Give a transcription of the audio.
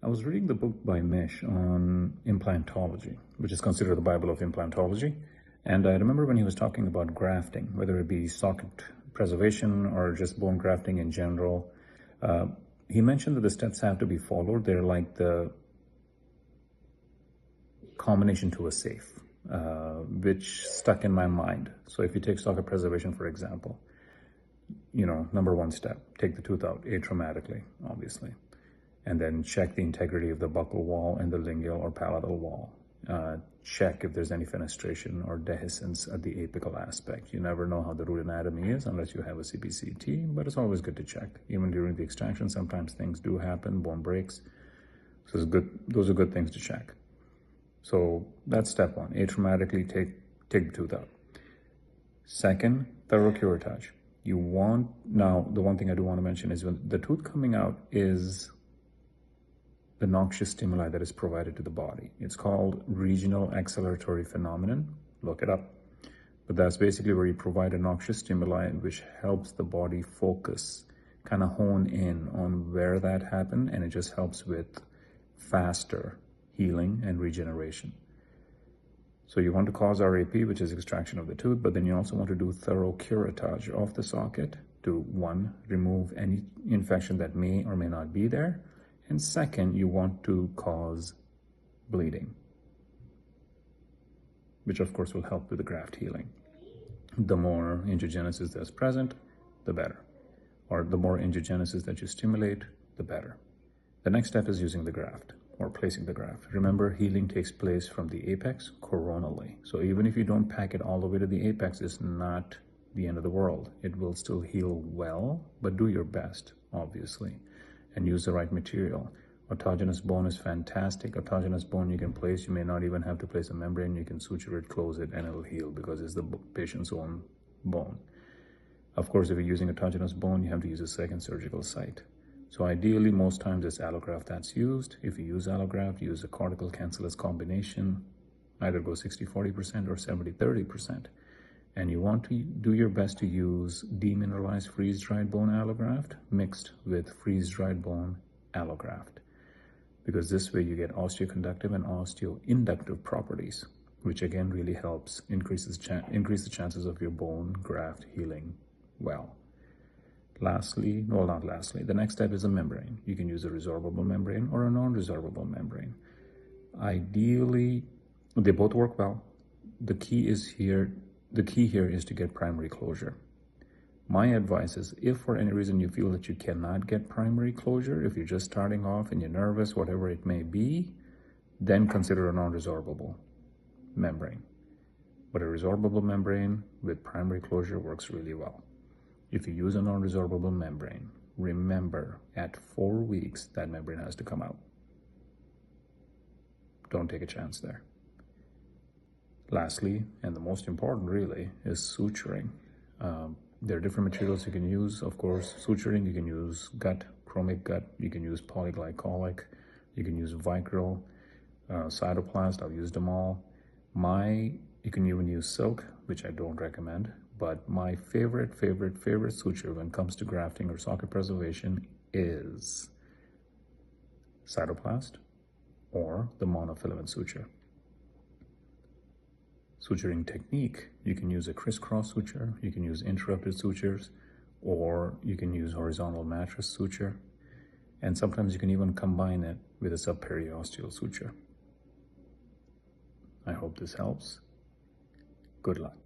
I was reading the book by Misch on implantology, which is considered the Bible of Implantology. And I remember when he was talking about grafting, whether it be socket preservation or just bone grafting in general, he mentioned that the steps have to be followed. They're like the combination to a safe, which stuck in my mind. So if you take socket preservation, for example, number one step, take the tooth out atraumatically, obviously. And then check the integrity of the buccal wall and the lingual or palatal wall. Check if there's any fenestration or dehiscence at the apical aspect. You never know how the root anatomy is unless you have a CBCT, but it's always good to check. Even during the extraction, sometimes things do happen, bone breaks. So it's good. Those are good things to check. So that's step one, atraumatically take the tooth out. Second, thorough curettage. Now the one thing I do want to mention is when the tooth coming out is the noxious stimuli that is provided to the body. It's called regional acceleratory phenomenon. Look it up. But that's basically where you provide a noxious stimuli which helps the body focus, kind of hone in on where that happened, and it just helps with faster healing and regeneration. So you want to cause RAP, which is extraction of the tooth, but then you also want to do thorough curettage of the socket to, one, remove any infection that may or may not be there, and second, you want to cause bleeding, which of course will help with the graft healing. The more angiogenesis that's present, the better. Or the more angiogenesis that you stimulate, the better. The next step is using the graft or placing the graft. Remember, healing takes place from the apex coronally. So even if you don't pack it all the way to the apex, it's not the end of the world. It will still heal well, but do your best, obviously, and use the right material. Autogenous bone is fantastic. Autogenous bone you can place. You may not even have to place a membrane. You can suture it, close it, and it'll heal because it's the patient's own bone. Of course, if you're using autogenous bone, you have to use a second surgical site. So ideally, most times it's allograft that's used. If you use allograft, use a cortical cancellous combination. Either go 60-40% or 70-30%. And you want to do your best to use demineralized freeze-dried bone allograft mixed with freeze-dried bone allograft, because this way you get osteoconductive and osteoinductive properties, which again really helps increase the chances of your bone graft healing well. The next step is a membrane. You can use a resorbable membrane or a non-resorbable membrane. Ideally, they both work well. The key here is to get primary closure. My advice is, if for any reason you feel that you cannot get primary closure, if you're just starting off and you're nervous, whatever it may be, then consider a non-resorbable membrane. But a resorbable membrane with primary closure works really well. If you use a non-resorbable membrane, remember at 4 weeks that membrane has to come out. Don't take a chance there. Lastly, and the most important really, is suturing. There are different materials you can use. Of course, suturing, you can use gut, chromic gut, you can use polyglycolic, you can use Vicryl, cytoplast, I've used them all. You can even use silk, which I don't recommend, but my favorite suture when it comes to grafting or socket preservation is cytoplast or the monofilament suture. Suturing technique, you can use a crisscross suture, you can use interrupted sutures, or you can use horizontal mattress suture, and sometimes you can even combine it with a subperiosteal suture. I hope this helps. Good luck.